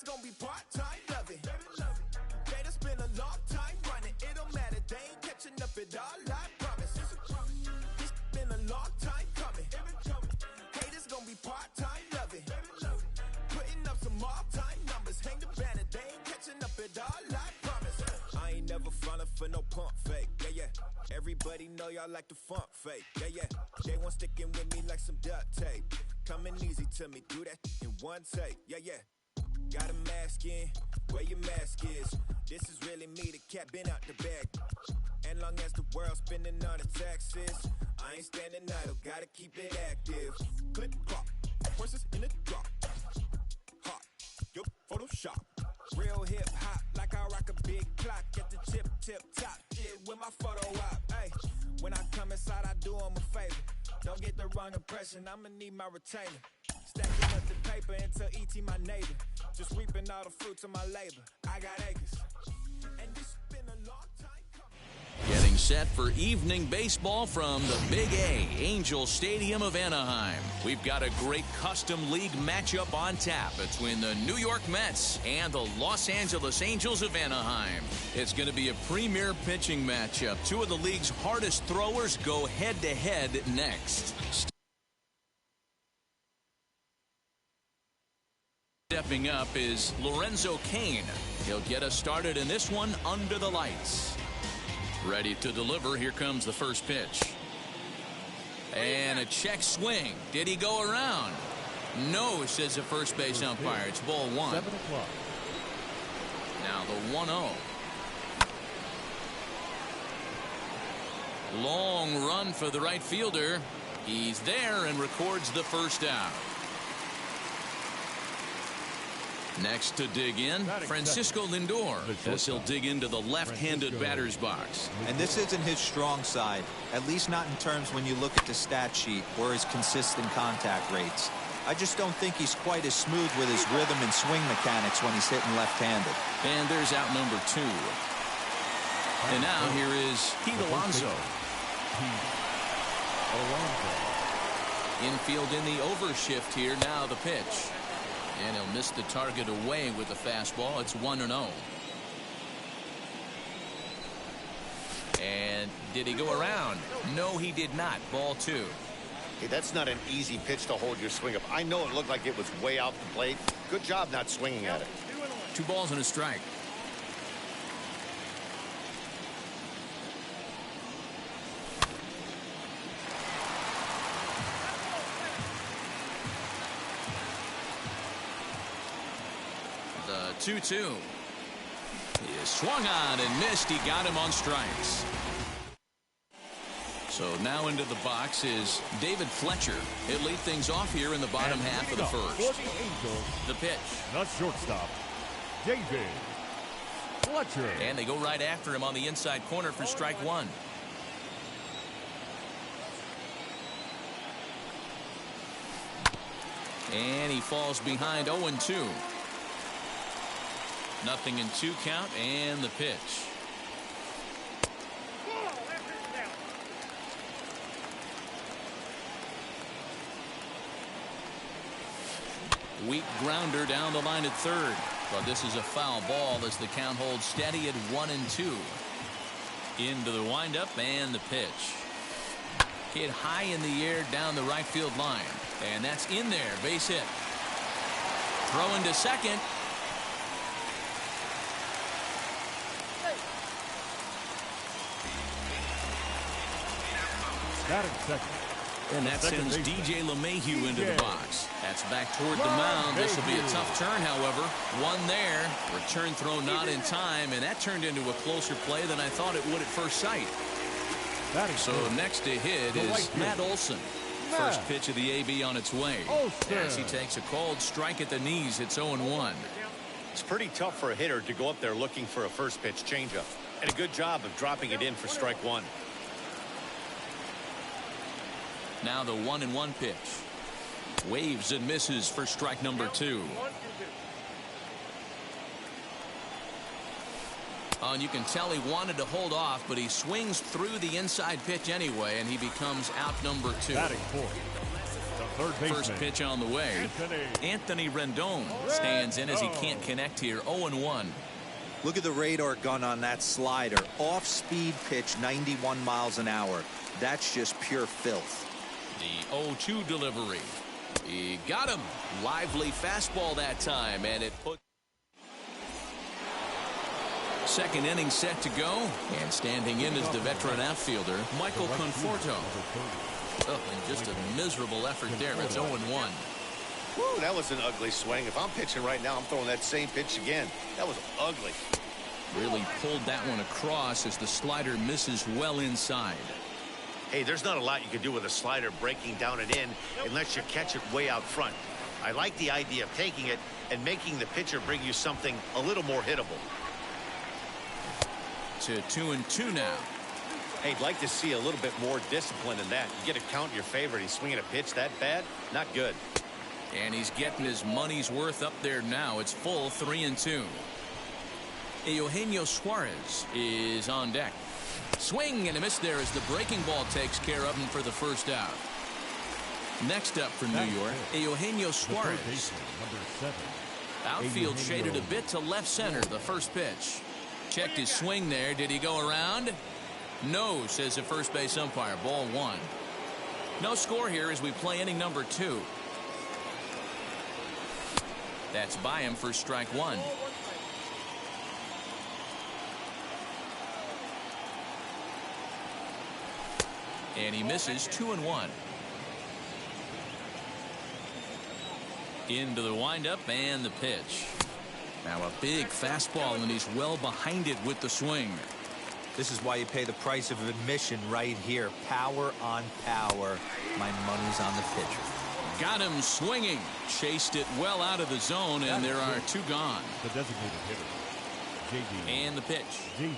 gonna be part-time loving. They done spend a long time running. It don't matter, they ain't catching up at all, I promise. It's been a long time coming. Haters gonna be part-time loving. Putting up some all-time numbers. Hang the banner, they ain't catching up at all, I promise. I ain't never falling for no pump fake, yeah, yeah. Everybody know y'all like the funk fake, yeah, yeah. They want sticking with me like some duct tape. Coming easy to me, do that in one take, yeah, yeah. Got a mask in, where your mask is. This is really me, the cat been out the bag. And long as the world's spending on the taxes, I ain't standing idle, gotta keep it active. Clip clock, horses in the drop. Hot, yo, Photoshop. Real hip hop, like I rock a big clock at the tip top. Yeah, with my photo op. Hey, when I come inside, I do 'em a favor. Don't get the wrong impression, I'ma need my retainer. Stacking up the paper until E.T. my neighbor. Just reaping all the fruits of my labor. I got acres, and this been a long time coming. Getting set for evening baseball from the Big A, Angel Stadium of Anaheim. We've got a great custom league matchup on tap between the New York Mets and the Los Angeles Angels of Anaheim. It's going to be a premier pitching matchup. Two of the league's hardest throwers go head-to-head next. Stepping up is Lorenzo Cain. He'll get us started in this one under the lights. Ready to deliver. Here comes the first pitch. And a check swing. Did he go around? No, says the first base umpire. It's ball one. 7 o'clock. Now the 1-0. Long run for the right fielder. He's there and records the first out. Next to dig in, Francisco Lindor, as he'll dig into the left-handed batter's box. And this isn't his strong side, at least not in terms when you look at the stat sheet or his consistent contact rates. I just don't think he's quite as smooth with his rhythm and swing mechanics when he's hitting left-handed. And there's out number 2. And now here is Pete Alonso. Infield in the overshift here. Now the pitch. And he'll miss the target away with the fastball. It's 1-0. And did he go around? No, he did not. Ball 2. Hey, that's not an easy pitch to hold your swing up. I know it looked like it was way out the plate. Good job not swinging at it. 2 balls and a strike. The 2-2. He is swung on and missed. He got him on strikes. So now into the box is David Fletcher. He'll lead things off here in the bottom half of the first. The pitch. The shortstop, David Fletcher. And they go right after him on the inside corner for strike 1. And he falls behind 0-2. Nothing in 2 count, and the pitch. Weak grounder down the line at third. But this is a foul ball as the count holds steady at 1-2. Into the windup and the pitch. Hit high in the air down the right field line. And that's in there. Base hit. Throw into second. Batting second. And that sends DJ LeMahieu into the box. That's back toward the mound. This will be a tough turn, however. One there. Return throw not in time, and that turned into a closer play than I thought it would at first sight. So next to hit is Matt Olson. First pitch of the AB on its way. As he takes a cold strike at the knees, it's 0-1. It's pretty tough for a hitter to go up there looking for a first pitch changeup. And a good job of dropping it in for strike 1. Now the 1-1 pitch. Waves and misses for strike number 2. And you can tell he wanted to hold off, but he swings through the inside pitch anyway, and he becomes out number 2. Batting fourth, First pitch on the way. Anthony Rendon stands in as he can't connect here. 0-1. Look at the radar gun on that slider. Off-speed pitch, 91 miles an hour. That's just pure filth. The 0-2 delivery. He got him. Lively fastball that time, and it put. Second inning set to go, and standing in is the veteran outfielder, Michael Conforto. Oh, and just a miserable effort there. It's 0-1. Woo, that was an ugly swing. If I'm pitching right now, I'm throwing that same pitch again. That was ugly. Really pulled that one across as the slider misses well inside. Hey, there's not a lot you can do with a slider breaking down and in unless you catch it way out front. I like the idea of taking it and making the pitcher bring you something a little more hittable. To 2-2 now. Hey, I'd like to see a little bit more discipline in that. You get a count in your favor. He's swinging a pitch that bad. Not good. And he's getting his money's worth up there now. It's full 3-2. Eugenio Suarez is on deck. Swing and a miss there as the breaking ball takes care of him for the first out. Next up for New York, Eugenio Suarez. Outfield shaded a bit to left center. The first pitch. Checked his swing there. Did he go around? No, says the first base umpire. Ball 1. No score here as we play inning number 2. That's by him for strike 1. And he misses. 2-1. Into the windup and the pitch. Now a big fastball, and he's well behind it with the swing. This is why you pay the price of admission right here. Power on power. My money's on the pitcher. Got him swinging. Chased it well out of the zone, and there are 2 gone. The designated hitter, J.D. And the pitch. Davis.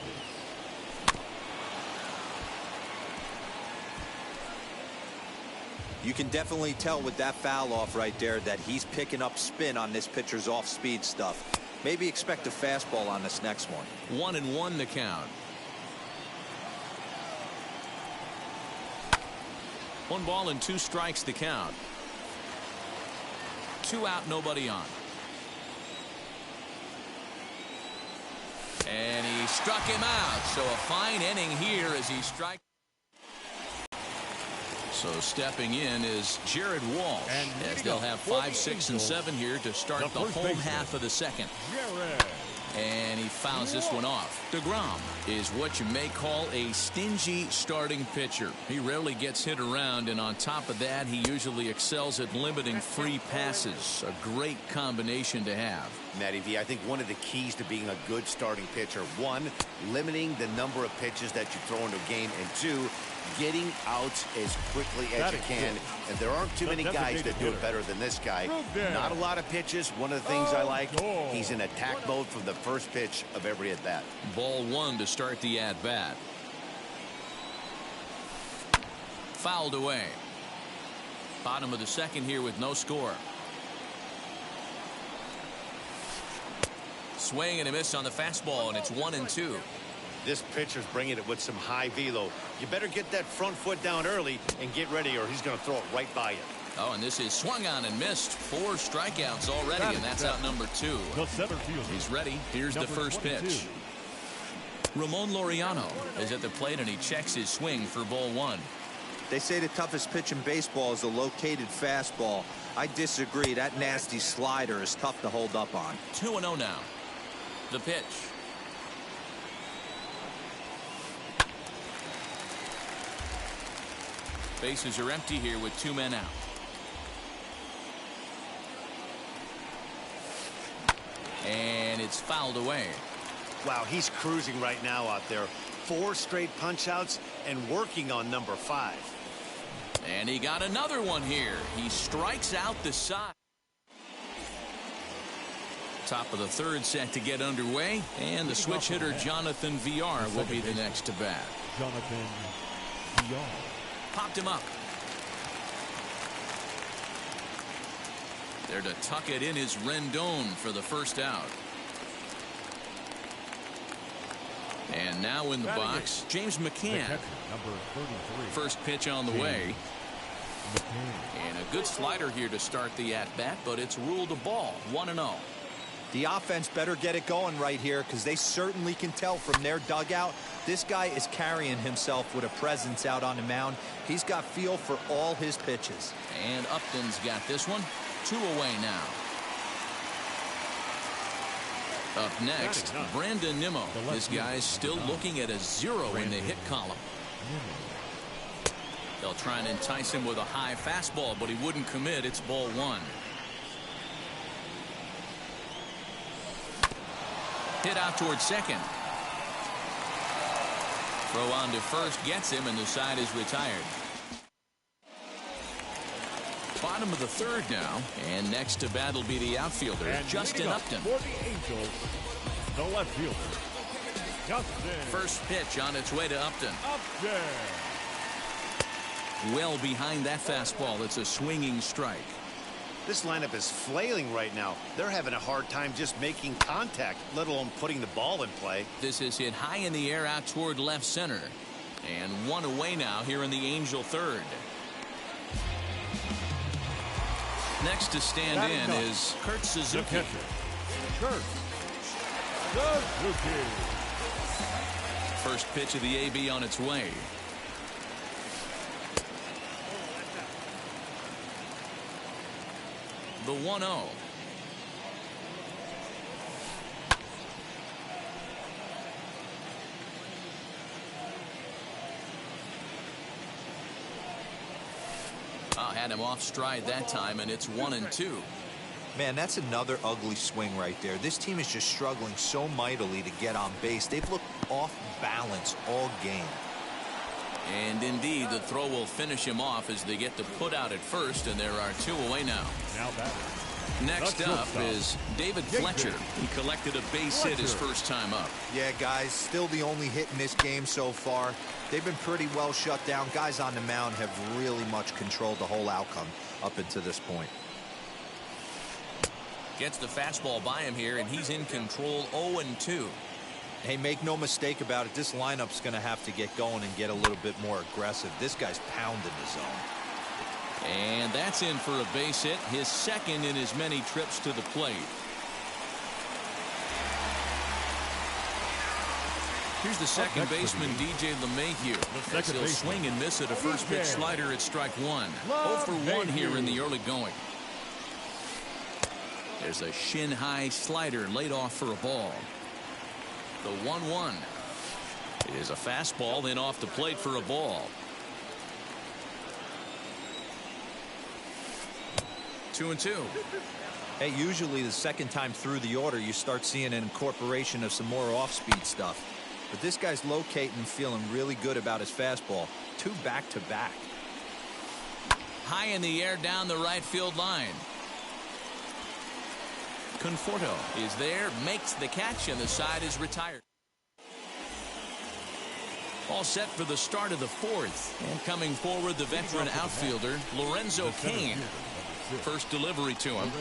You can definitely tell with that foul off right there that he's picking up spin on this pitcher's off-speed stuff. Maybe expect a fastball on this next one. 1-1 the count. 1 ball and 2 strikes the count. 2 out, nobody on. And he struck him out. So a fine inning here as he strikes. So stepping in is Jared Walsh, as they'll have 5, 6, and 7 here to start the home half of the second. And he fouls this one off. DeGrom is what you may call a stingy starting pitcher. He rarely gets hit around, and on top of that, he usually excels at limiting free passes. A great combination to have. Matty V, I think one of the keys to being a good starting pitcher, 1, limiting the number of pitches that you throw into a game, and 2, getting outs as quickly as you can. And there aren't too many guys that do it better than this guy. Not a lot of pitches. One of the things I like, he's in attack mode from the first pitch of every at bat. Ball 1 to start the at bat. Fouled away. Bottom of the second here with no score. Swing and a miss on the fastball, and it's 1-2. This pitcher's bringing it with some high velo. You better get that front foot down early and get ready, or he's going to throw it right by you. Oh, and this is swung on and missed. 4 strikeouts already, and that's out number 2. He's ready. Here's the first pitch. Ramon Laureano is at the plate, and he checks his swing for ball 1. They say the toughest pitch in baseball is a located fastball. I disagree. That nasty slider is tough to hold up on. 2-0 now. The pitch. Bases are empty here with 2 men out. And it's fouled away. Wow, he's cruising right now out there. 4 straight punch outs and working on number 5. And he got another one here. He strikes out the side. Top of the 3rd set to get underway, and the switch hitter Jonathan Villar will be the next to bat. Jonathan Villar. Popped him up. There to tuck it in is Rendon for the first out. And now in the box, James McCann. Number 33. First pitch on the way. And a good slider here to start the at-bat, but it's ruled a ball, 1-0. The offense better get it going right here because they certainly can tell from their dugout. This guy is carrying himself with a presence out on the mound. He's got feel for all his pitches. And Upton's got this one. 2 away now. Up next, Brandon Nimmo. This guy's still looking at a 0 in the hit column. They'll try and entice him with a high fastball, but he wouldn't commit. It's ball 1. Hit out towards second. Throw on to first gets him, and the side is retired. Bottom of the 3rd now, and next to bat will be the outfielder, and Justin Upton. For the Angels, the left fielder, Justin. First pitch on its way to Upton. Upton. Well behind that fastball. It's a swinging strike. This lineup is flailing right now. They're having a hard time just making contact, let alone putting the ball in play. This is hit high in the air out toward left center. And 1 away now here in the Angel 3rd. Next to stand in is Kurt Suzuki. Kurt Suzuki. First pitch of the AB on its way. The 1-0. Had him off stride that time, and it's 1-2. Man, that's another ugly swing right there. This team is just struggling so mightily to get on base. They've looked off balance all game. And indeed, the throw will finish him off as they get the put out at first, and there are 2 away now. Next up is David Fletcher. He collected a base hit his first time up. Yeah, guys, still the only hit in this game so far. They've been pretty well shut down. Guys on the mound have really much controlled the whole outcome up until this point. Gets the fastball by him here, and he's in control. 0-2. Hey, make no mistake about it. This lineup's going to have to get going and get a little bit more aggressive. This guy's pounding the zone. And that's in for a base hit, his second in as many trips to the plate. Here's the second baseman, DJ LeMahieu. As he'll swing and miss at a first pitch slider at strike 1. 0 for 1 here in the early going. There's a shin-high slider laid off for a ball. The 1-1 is a fastball, then off the plate for a ball. 2-2. Hey, usually the second time through the order you start seeing an incorporation of some more off-speed stuff. But this guy's locating and feeling really good about his fastball. 2 back-to-back. High in the air down the right field line. Conforto is there, makes the catch, and the side is retired. All set for the start of the 4th. And coming forward, the veteran outfielder, Lorenzo Cain. First delivery to him.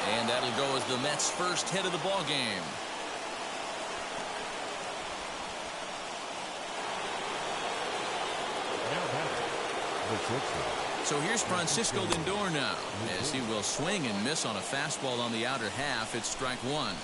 And that'll go as the Mets' first hit of the ball game. So here's Francisco Lindor now, as he will swing and miss on a fastball on the outer half. It's strike 1.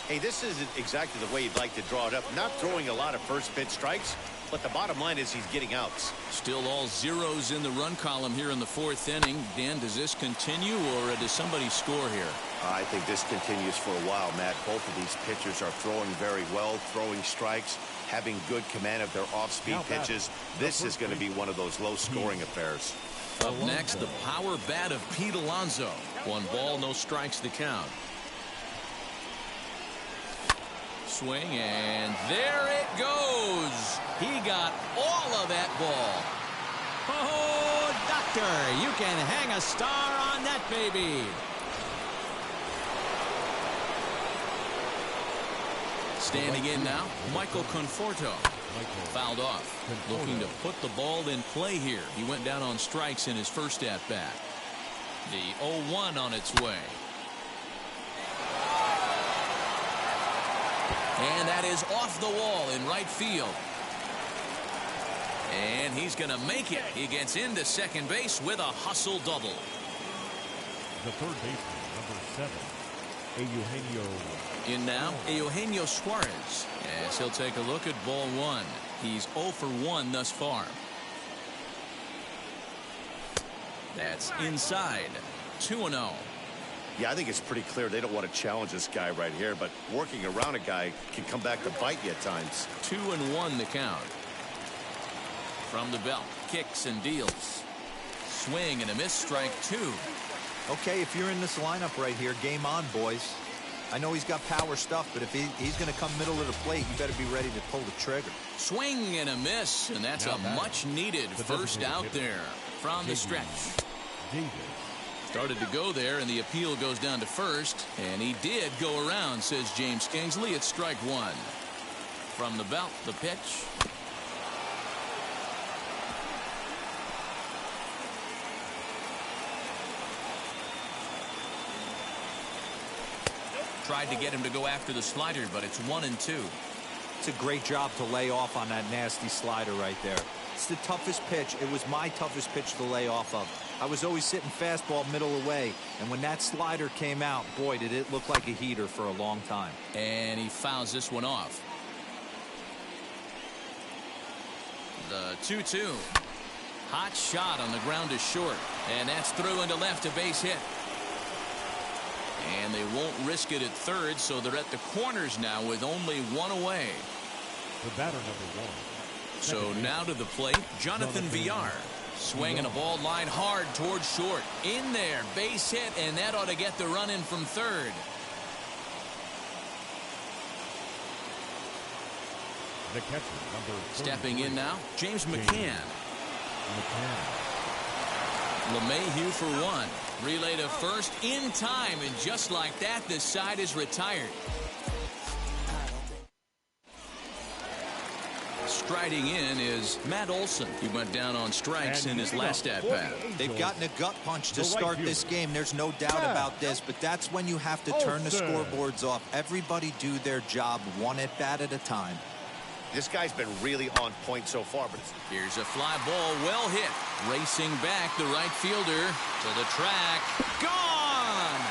Hey, this isn't exactly the way you'd like to draw it up. Not throwing a lot of first pitch strikes, but the bottom line is he's getting outs. Still all zeros in the run column here in the 4th inning. Dan, does this continue, or does somebody score here? I think this continues for a while, Matt. Both of these pitchers are throwing very well, throwing strikes, having good command of their off-speed pitches. This is going to be one of those low-scoring affairs. Up next, the power bat of Pete Alonso. 1 ball, no strikes to count. Swing, and there it goes. He got all of that ball. Oh, doctor, you can hang a star on that baby. Standing in now, Michael Conforto. Fouled off. Looking to put the ball in play here. He went down on strikes in his first at-bat. The 0-1 on its way. And that is off the wall in right field. And he's going to make it. He gets into second base with a hustle double. The third baseman, number 7, Eugenio. In now, Eugenio Suarez, as he'll take a look at ball 1. He's 0 for 1 thus far. That's inside. 2-0. Yeah, I think it's pretty clear they don't want to challenge this guy right here, but working around a guy can come back to bite you at times. 2-1 the count. From the belt, kicks and deals. Swing and a miss, strike 2. Okay, if you're in this lineup right here, game on, boys. I know he's got power stuff, but if he's going to come middle of the plate, you better be ready to pull the trigger. Swing and a miss, and that's a much-needed first out there from the stretch. Started to go there, and the appeal goes down to first, and he did go around, says James Kingsley. It's strike 1. From the belt, the pitch. Tried to get him to go after the slider, but it's 1-2. It's a great job to lay off on that nasty slider right there. It's the toughest pitch. It was my toughest pitch to lay off of. I was always sitting fastball middle away, and when that slider came out, boy, did it look like a heater for a long time. And he fouls this one off. The 2-2. Hot shot on the ground is short, and that's through into left, a base hit. And they won't risk it at third, so they're at the corners now with only one away. The batter, number 1. So now to the plate, Jonathan Villar. Swinging a ball line hard towards short. In there, base hit, and that ought to get the run in from third. The catcher, number 33. Stepping in now, James McCann. LeMahieu for 1. Relay to first in time, and just like that, this side is retired. Striding in is Matt Olson. He went down on strikes in his last at-bat. They've gotten a gut punch to start this game. There's no doubt about this, but that's when you have to turn the scoreboards off. Everybody do their job one at-bat at a time. This guy's been really on point so far, but here's a fly ball, well hit. Racing back, the right fielder to the track. Gone!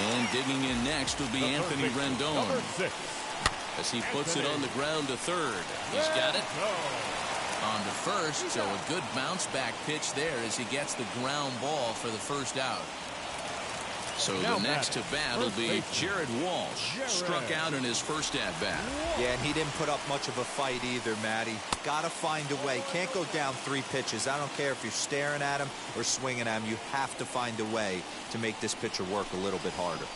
And digging in next will be Anthony Rendon, as he puts it on the ground to third. He's got it. On to first, so a good bounce back pitch there as he gets the ground ball for the first out. So the next to bat will be Jared Walsh. Struck out in his first at bat. Yeah, and he didn't put up much of a fight either, Matty. Gotta find a way. Can't go down 3 pitches. I don't care if you're staring at him or swinging at him. You have to find a way to make this pitcher work a little bit harder.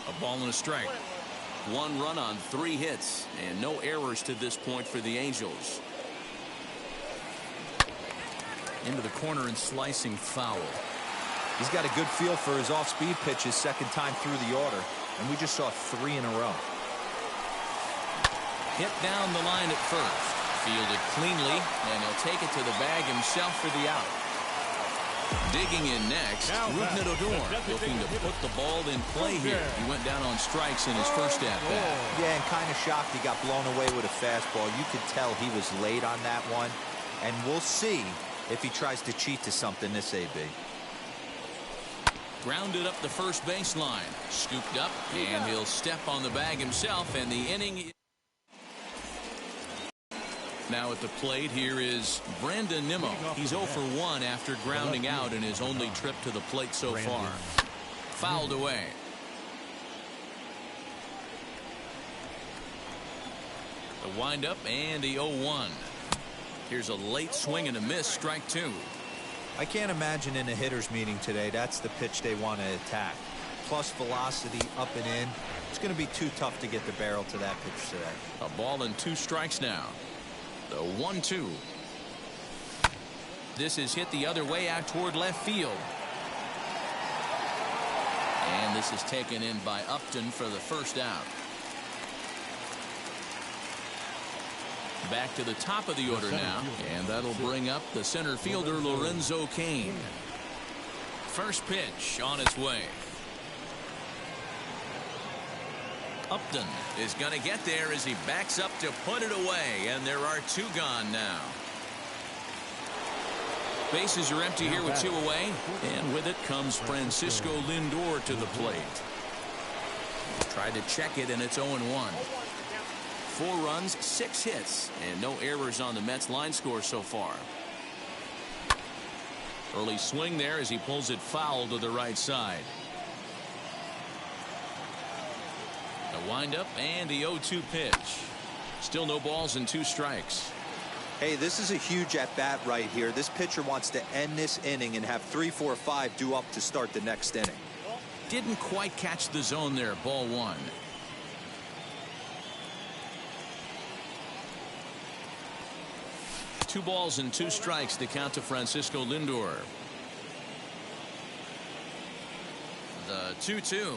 A ball and a strike. 1 run on 3 hits, and no errors to this point for the Angels. Into the corner and slicing foul. He's got a good feel for his off-speed pitches second time through the order, and we just saw 3 in a row. Hit down the line at first. Fielded cleanly, and he'll take it to the bag himself for the out. Digging in next, Rougned Odor, looking to put the ball in play here. He went down on strikes in his first at-bat. Yeah, and kind of shocked he got blown away with a fastball. You could tell he was late on that one, and we'll see if he tries to cheat to something this AB. Grounded up the first baseline. Scooped up, and he'll step on the bag himself, and the inning. Now at the plate, here is Brandon Nimmo. He's 0 for 1 after grounding out in his only trip to the plate so far. Fouled away. The windup and the 0-1. Here's a late swing and a miss, strike 2. I can't imagine in a hitter's meeting today that's the pitch they want to attack. Plus velocity up and in. It's going to be too tough to get the barrel to that pitch today. A ball and 2 strikes now. The 1-2. This is hit the other way out toward left field. And this is taken in by Upton for the first out. Back to the top of the order now, and that'll bring up the center fielder Lorenzo Cain. First pitch on its way. Upton is going to get there as he backs up to put it away, and there are 2 gone now. Bases are empty here with 2 away, and with it comes Francisco Lindor to the plate. Tried to check it, and it's 0-1. 4 runs, 6 hits, and no errors on the Mets line score so far. Early swing there as he pulls it foul to the right side. The windup and the 0-2 pitch. Still no balls and 2 strikes. Hey, this is a huge at-bat right here. This pitcher wants to end this inning and have 3, 4, 5 due up to start the next inning. Didn't quite catch the zone there. Ball 1. Two balls and 2 strikes to count to Francisco Lindor. The 2-2.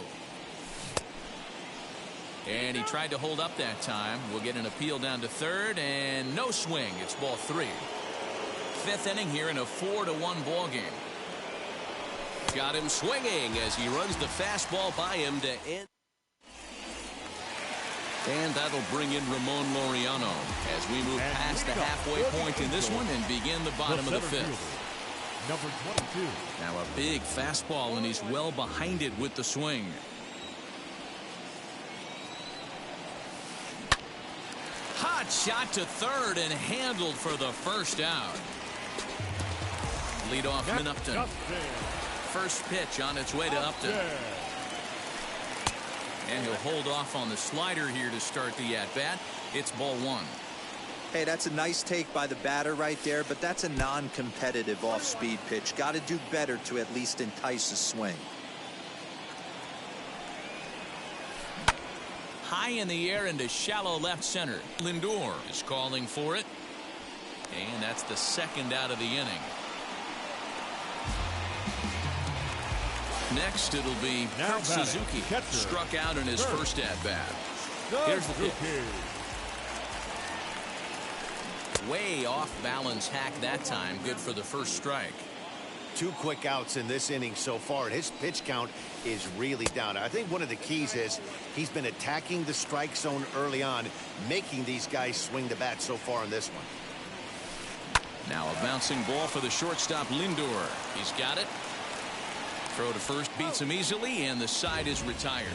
And he tried to hold up that time. We'll get an appeal down to third, and no swing. It's ball 3. 5th inning here in a 4-1 ball game. Got him swinging as he runs the fastball by him to end. And that'll bring in Ramon Laureano as we move past the halfway point in this one and begin the bottom of the 5th. Number 22. Now a big fastball, and he's well behind it with the swing. Hot shot to third and handled for the first out. Leadoff Upton. First pitch on its way to Upton. And he'll hold off on the slider here to start the at-bat. It's ball 1. Hey, that's a nice take by the batter right there, but that's a non-competitive off-speed pitch. Got to do better to at least entice a swing. High in the air into shallow left center. Lindor is calling for it. And that's the 2nd out of the inning. Next, it'll be Kurt Suzuki. Struck out in his first at-bat. Here's the pitch. Way off balance hack that time. Good for the first strike. 2 quick outs in this inning so far, and his pitch count is really down. I think one of the keys is he's been attacking the strike zone early on, making these guys swing the bat so far in this one. Now a bouncing ball for the shortstop Lindor. He's got it. Throw to first beats him easily, and the side is retired.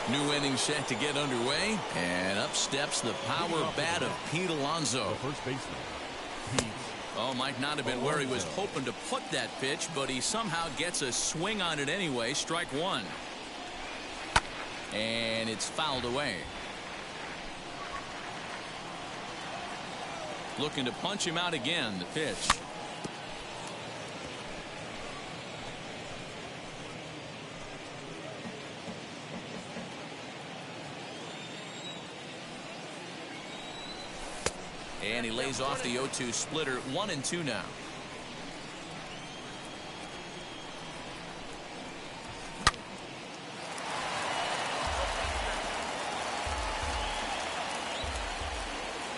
New inning set to get underway, and up steps the power bat of Pete Alonso. First baseman. Oh, might not have been where he was hoping to put that pitch, but he somehow gets a swing on it anyway. Strike 1. And it's fouled away. Looking to punch him out again. The pitch. And he lays off the 0-2 splitter. 1-2 now.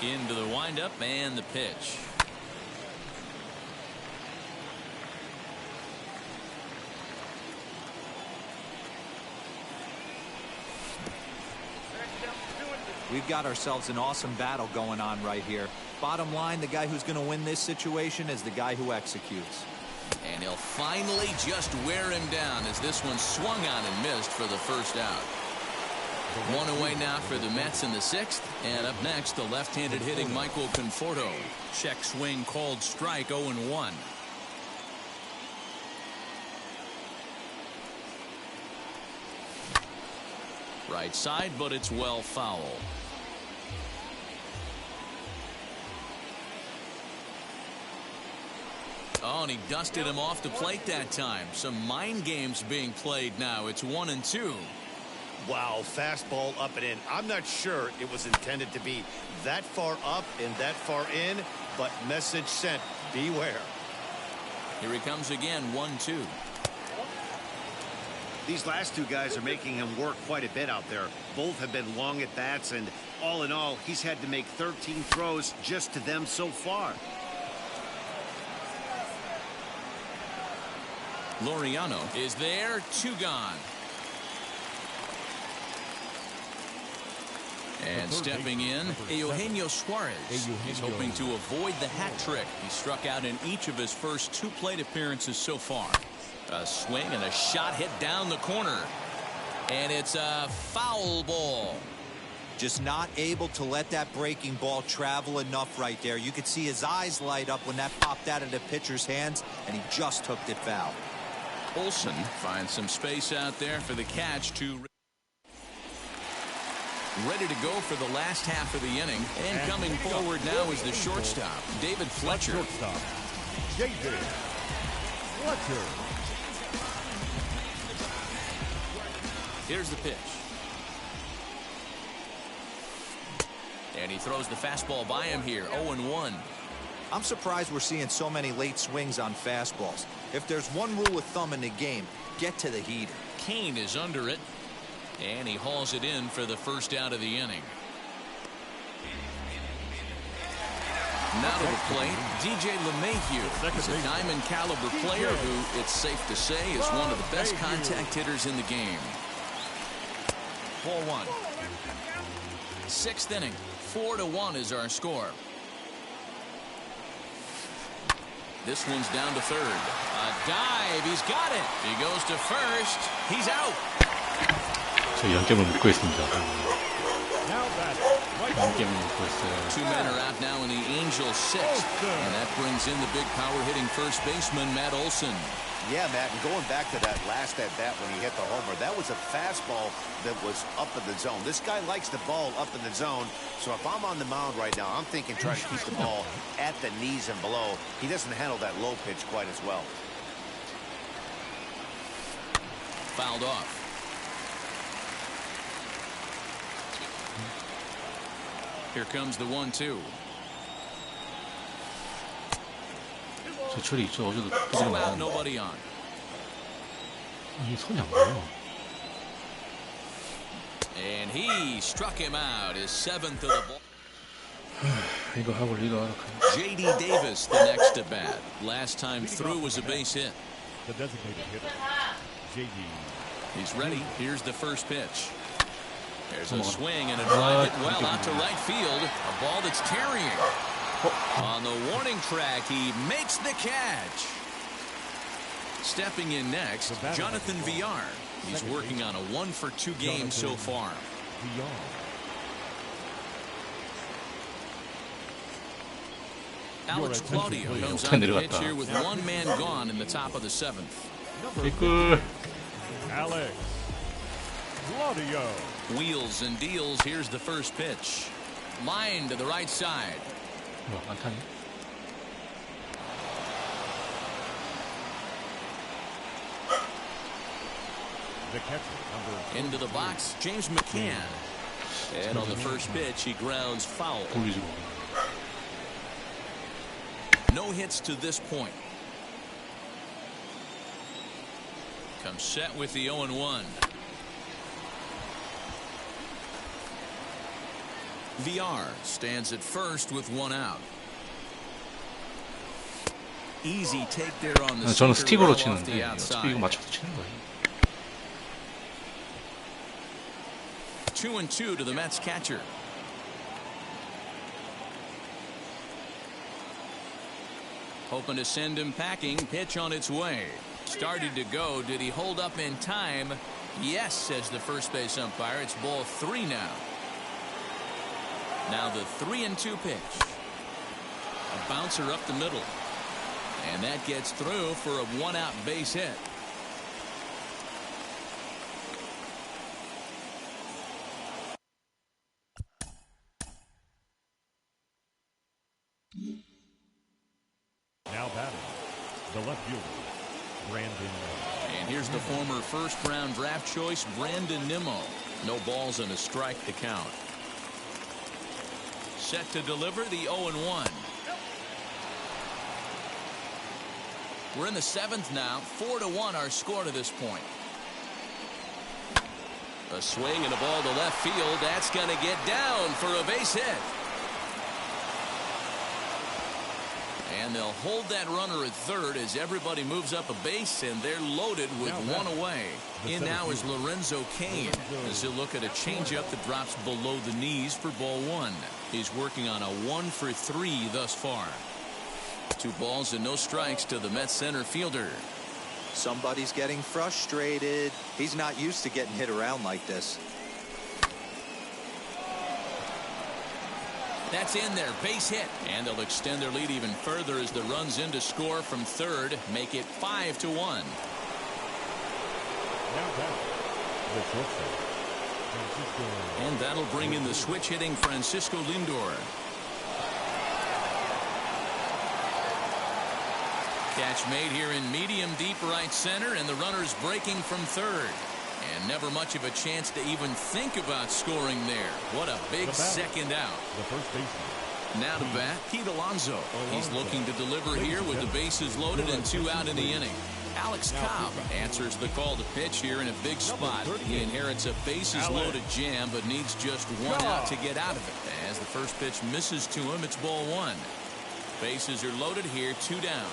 Into the windup and the pitch. We've got ourselves an awesome battle going on right here. Bottom line, the guy who's going to win this situation is the guy who executes. And he'll finally just wear him down as this one swung on and missed for the first out. 1 away now for the Mets in the 6th. And up next, the left-handed hitting Michael Conforto. Check swing called strike. 0-1. Right side, but it's well foul. Oh, and he dusted him off the plate that time. Some mind games being played now. It's 1-2. Wow, fastball up and in. I'm not sure it was intended to be that far up and that far in, but message sent. Beware. Here he comes again. 1-2. These last 2 guys are making him work quite a bit out there. Both have been long at bats, and all in all, he's had to make 13 throws just to them so far. Laureano is there, 2 gone. And stepping in, Eugenio Suarez. He's hoping to avoid the hat trick. He struck out in each of his first 2 plate appearances so far. A swing and a shot hit down the corner. And it's a foul ball. Just not able to let that breaking ball travel enough right there. You could see his eyes light up when that popped out of the pitcher's hands, and he just hooked it foul. Olsen finds some space out there for the catch to... Ready to go for the last half of the inning. And coming forward now is the shortstop, David Fletcher. Shortstop, David Fletcher. Here's the pitch. And he throws the fastball by him here, 0-1. I'm surprised we're seeing so many late swings on fastballs. If there's one rule of thumb in the game, get to the heater. Kane is under it. And he hauls it in for the first out of the inning. Now to the plate, DJ LeMahieu. He's a diamond caliber player who, it's safe to say, is one of the best contact hitters in the game. 4-1. 6th inning. 4-1 is our score. This one's down to third. A dive. He's got it. He goes to first. He's out. 저 0점을 묶고 있습니다. Now that's right. 0점을 묶고 있어요. 2 men are out now in the Angels 6th. And that brings in the big power hitting first baseman, Matt Olson. Yeah, Matt, and going back to that last at-bat when he hit the homer, that was a fastball that was up in the zone. This guy likes the ball up in the zone, so if I'm on the mound right now, I'm thinking try to keep the ball at the knees and below. He doesn't handle that low pitch quite as well. Fouled off. Here comes the 1-2. 제철이 있죠. 어제도 2 뚜지가 out, 나왔는데. nobody on. 이 손이 안 가요. And he struck him out, his 7th of the ball. 이거 하고 리더 하라. J.D. Davis, the next at bat. Last time through was a base hit. The designated hitter, J.D. He's ready. Here's the first pitch. There's a swing and a drive hit well out to right field. A ball that's carrying. On the warning track, he makes the catch. Stepping in next, Jonathan Villar. He's working on a 1-for-2 game so far. Alex Claudio comes on the pitch here with 1 man gone in the top of the 7th. 꿀. Alex Claudio. Wheels and deals. Here's the first pitch. Line to the right side. 뭐 안타니? The catcher, Into the box, James McCann. And on the first pitch, he grounds foul. 돌리지 마. No hits to this point. Comes set with the 0-1. VR stands at first with 1 out. Easy take there on the 저는 sinker 스틱으로 off 치는데 the 어차피 outside. 이거 맞춰서 치는 거예요. 2-2 to the Mets catcher. Hoping to send him packing. Pitch on its way. Started to go. Did he hold up in time? Yes, says the first base umpire. It's ball 3 now. Now the 3-2 pitch. A bouncer up the middle. And that gets through for a 1-out base hit. now batting, the left fielder, Brandon. And here's the former first-round draft choice, Brandon Nimmo. No balls and a strike to count. Set to deliver the 0-1. We're in the 7th now. 4-1 our score to this point. A swing and a ball to left field. That's going to get down for a base hit. And they'll hold that runner at third as everybody moves up a base, and they're loaded with one away. In now is Lorenzo Cain as he'll look at a changeup that drops below the knees for ball one. He's working on a 1-for-3 thus far. 2 balls and no strikes to the Mets center fielder. Somebody's getting frustrated. He's not used to getting hit around like this. That's in there, base hit, and they'll extend their lead even further as the runs in to score from third, make it 5-1. And that'll bring in the switch hitting Francisco Lindor. Catch made here in medium deep right center, and the runner's breaking from third. And never much of a chance to even think about scoring there. What a big second out. The first baseman. Now to bat, Pete Alonso. He's looking to deliver here with the bases loaded and 2 out in the inning. Alex Cobb answers the call to pitch here in a big spot. He inherits a bases loaded jam, but needs just 1 out to get out of it. As the first pitch misses to him, it's ball 1. Bases are loaded here, 2 down.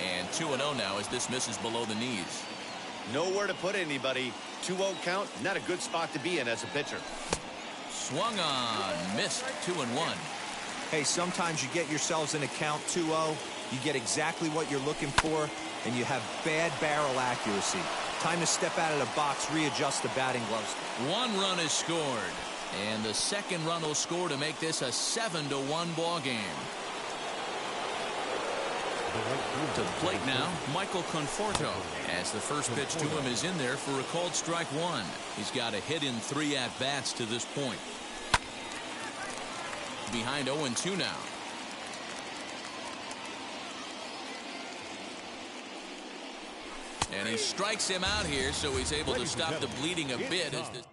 And 2-0 now as this misses below the knees. Nowhere to put anybody. 2-0 count, not a good spot to be in as a pitcher. Swung on, missed, 2-1. Hey, sometimes you get yourselves in a count 2-0. You get exactly what you're looking for, and you have bad barrel accuracy. Time to step out of the box, readjust the batting gloves. 1 run is scored, and the second run will score to make this a 7-1 ball game. To the plate now, Michael Conforto, as the first pitch to him is in there for a called strike 1. He's got a hit in 3 at-bats to this point. Behind 0-2 now. And he strikes him out here, so he's able to stop the bleeding a bit as this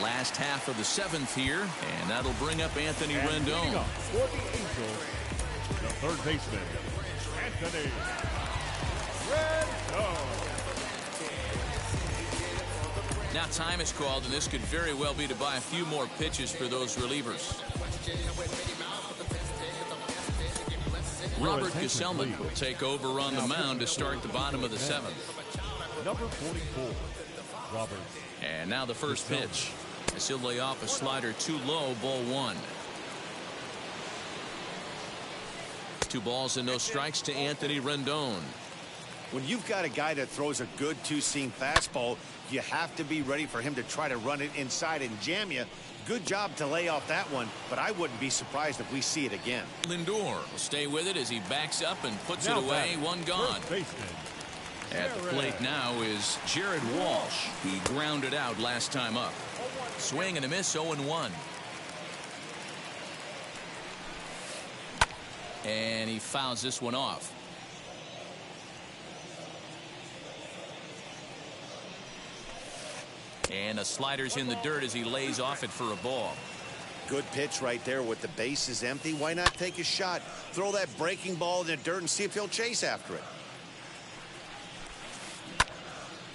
last half of the 7th here, and that'll bring up Anthony Rendon. For the Angels, the third baseman, Anthony Rendon. Now time is called, and this could very well be to buy a few more pitches for those relievers. Robert Gesellman will take over on the mound to start the bottom of the 7th. Number 44, Robert. And now the first pitch. As he'll lay off a slider too low, ball 1. 2 balls and no strikes to Anthony Rendon. When you've got a guy that throws a good two-seam fastball, you have to be ready for him to try to run it inside and jam you. Good job to lay off that one, but I wouldn't be surprised if we see it again. Lindor will stay with it as he backs up and puts it away. 1 gone. At the plate now is Jared Walsh. He grounded out last time up. Swing and a miss, 0-1. And he fouls this one off. And a slider's in the dirt as he lays off it for a ball. Good pitch right there with the bases empty. Why not take a shot? Throw that breaking ball in the dirt and see if he'll chase after it.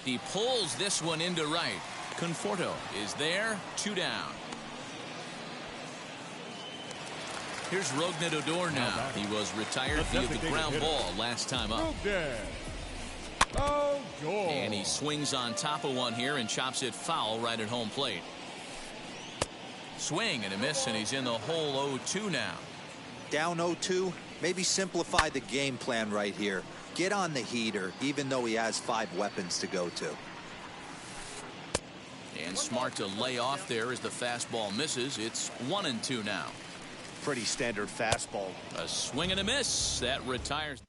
He pulls this one into right. Conforto is there, 2 down. Here's Rougned Odor now. He was retired via the ground ball last time up. And he swings on top of one here and chops it foul right at home plate. Swing and a miss, and he's in the hole 0-2 now. Down 0-2, maybe simplify the game plan right here. Get on the heater, even though he has 5 weapons to go to. And smart to lay off there as the fastball misses. It's 1-2 now. Pretty standard fastball. A swing and a miss. That retires.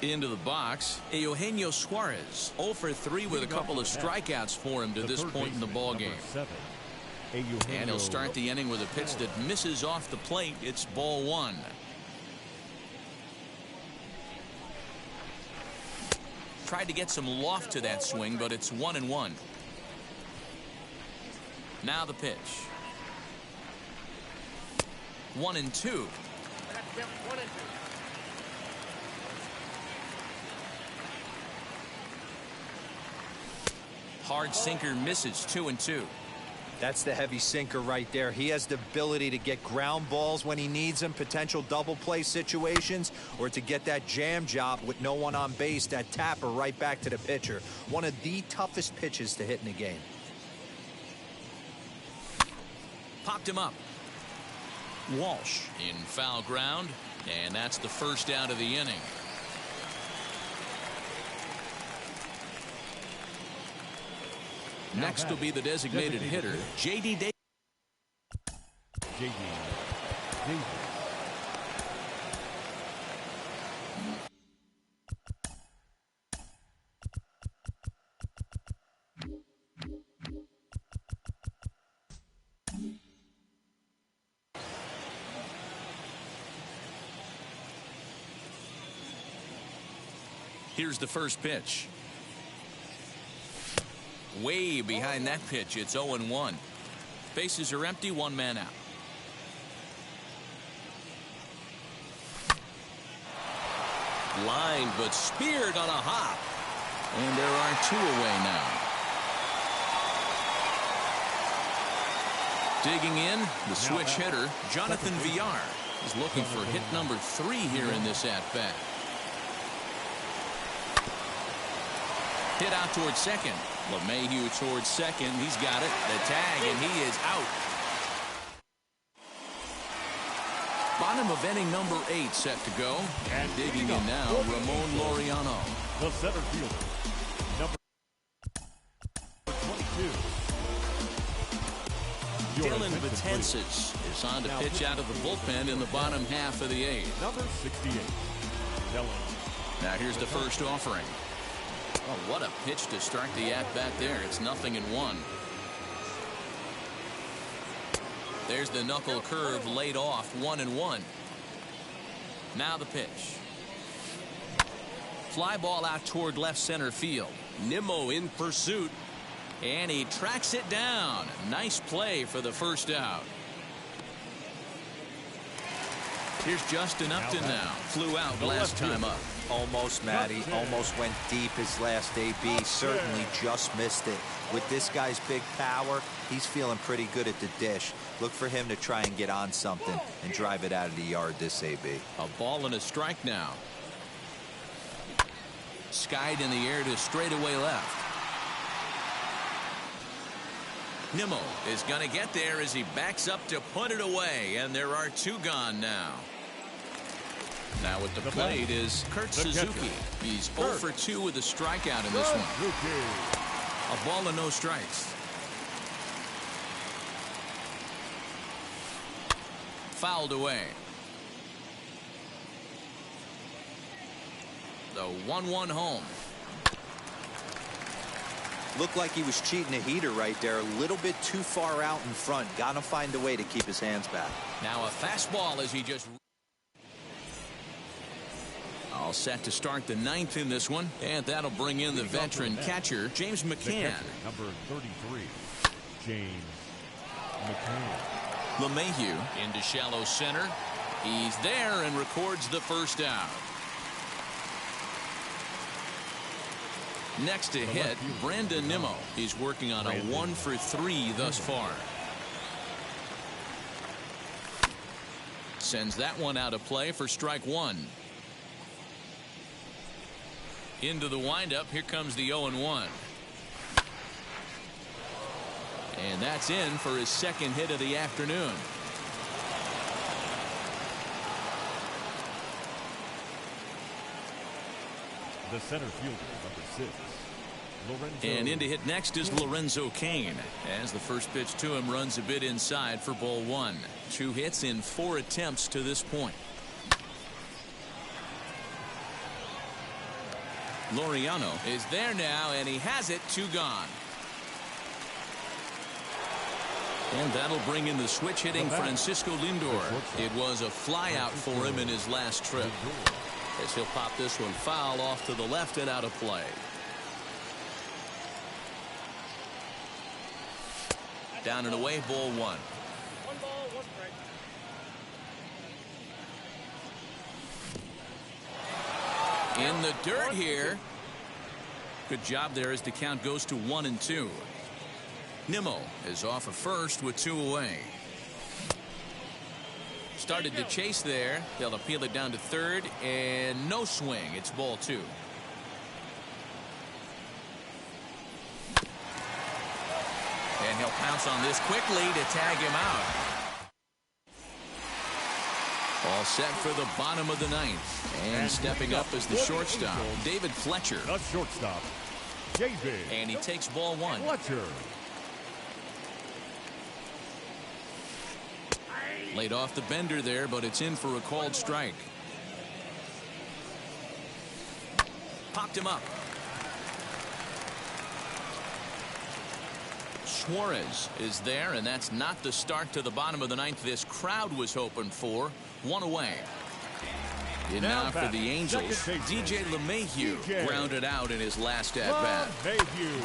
Into the box, Eugenio Suarez, 0 for 3 with a couple of strikeouts for him to this point in the ball game. And he'll start the inning with a pitch that misses off the plate. It's ball 1. Tried to get some loft to that swing, but it's 1-1. Now the pitch. 1-2. Hard sinker misses, 2-2. That's the heavy sinker right there. He has the ability to get ground balls when he needs them, potential double play situations, or to get that jam job with no one on base, that tapper right back to the pitcher. One of the toughest pitches to hit in the game. Popped him up. Walsh in foul ground, and that's the first out of the inning. Next will be the designated hitter, J.D. Davis. J.D. Davis. Here's the first pitch. Way behind that pitch. It's 0-1. Bases are empty, one man out. Line, but speared on a hop. And there are two away now. Digging in, the switch hitter, Jonathan Villar, is looking for hit number 3 here in this at-bat. Hit out towards second. LeMahieu towards second. He's got it. The tag, and he is out. Bottom of inning number 8 set to go. And digging in now, Ramon Laureano. The center fielder, number 22. Dylan Betances is on to pitch out of the bullpen in the bottom half of the 8th. Number 68. Now here's the first offering. Oh, what a pitch to start the at-bat there. It's 0-1. There's the knuckle curve laid off, 1-1. Now the pitch. Fly ball out toward left center field. Nimmo in pursuit. And he tracks it down. Nice play for the first out. Here's Justin Upton now. Flew out last time up. Almost, Matty. Almost went deep his last AB. Certainly just missed it. With this guy's big power, he's feeling pretty good at the dish. Look for him to try and get on something and drive it out of the yard this AB. A ball and a strike now. Skied in the air to straightaway left. Nimmo is going to get there as he backs up to put it away, and there are 2 gone now. Now at the plate is Kurt Suzuki. He's 0 for 2 with a strikeout in this one. A ball and no strikes. Fouled away. The 1-1 home. Looked like he was cheating a heater right there. A little bit too far out in front. Got to find a way to keep his hands back. Now a fastball as he just... All set to start the 9th in this one, and that'll bring in the veteran catcher, James McCann. Number 33, James McCann. LeMahieu into shallow center. He's there and records the first out. Next to hit, Brandon Nimmo. He's working on a 1 for 3 thus far. Sends that one out of play for strike 1. Into the windup. Here comes the 0-1. And that's in for his second hit of the afternoon. The center fielder, number 6. Lorenzo. And in to hit next is Lorenzo Cain, as the first pitch to him runs a bit inside for ball 1. 2 hits in 4 attempts to this point. Laureano is there now, and he has it. 2 gone. And that'll bring in the switch hitting Francisco Lindor. It was a fly out for him in his last trip, as he'll pop this one foul off to the left and out of play. Down and away, ball 1. 1 ball, 1 strike. In the dirt here. Good job there as the count goes to 1-2. Nimmo is off of first with 2 away. Started to chase there. They'll appeal it down to third, and no swing. It's ball 2. And he'll pounce on this quickly to tag him out. All set for the bottom of the 9th. And stepping up as the shortstop, David Fletcher. The shortstop, David. And he takes ball 1. Fletcher. Laid off the bender there, but it's in for a called strike. Popped him up. Suarez is there, and that's not the start to the bottom of the 9th this crowd was hoping for. 1 away. And now for the Angels, DJ LeMahieu grounded out in his last at-bat.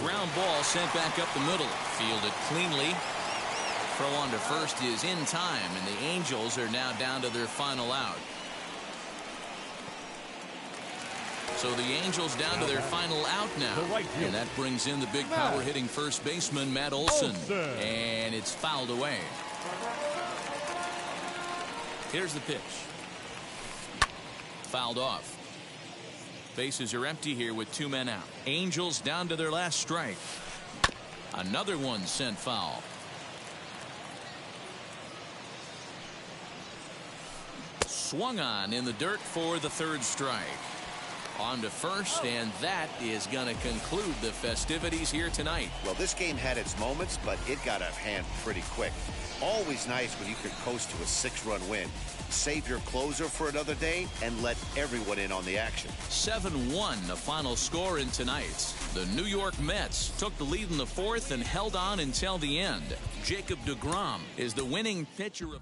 Ground ball sent back up the middle. Fielded cleanly. Throw on to first is in time, and the Angels are now down to their final out. So the Angels down to their final out now. And that brings in the big power hitting first baseman, Matt Olson. And it's fouled away. Here's the pitch. Fouled off. Bases are empty here with 2 men out. Angels down to their last strike. Another one sent foul. Swung on in the dirt for the 3rd strike. On to first, and that is going to conclude the festivities here tonight. Well, this game had its moments, but it got out of hand pretty quick. Always nice when you can coast to a 6-run win. Save your closer for another day and let everyone in on the action. 7-1 the final score in tonight's. The New York Mets took the lead in the 4th and held on until the end. Jacob deGrom is the winning pitcher of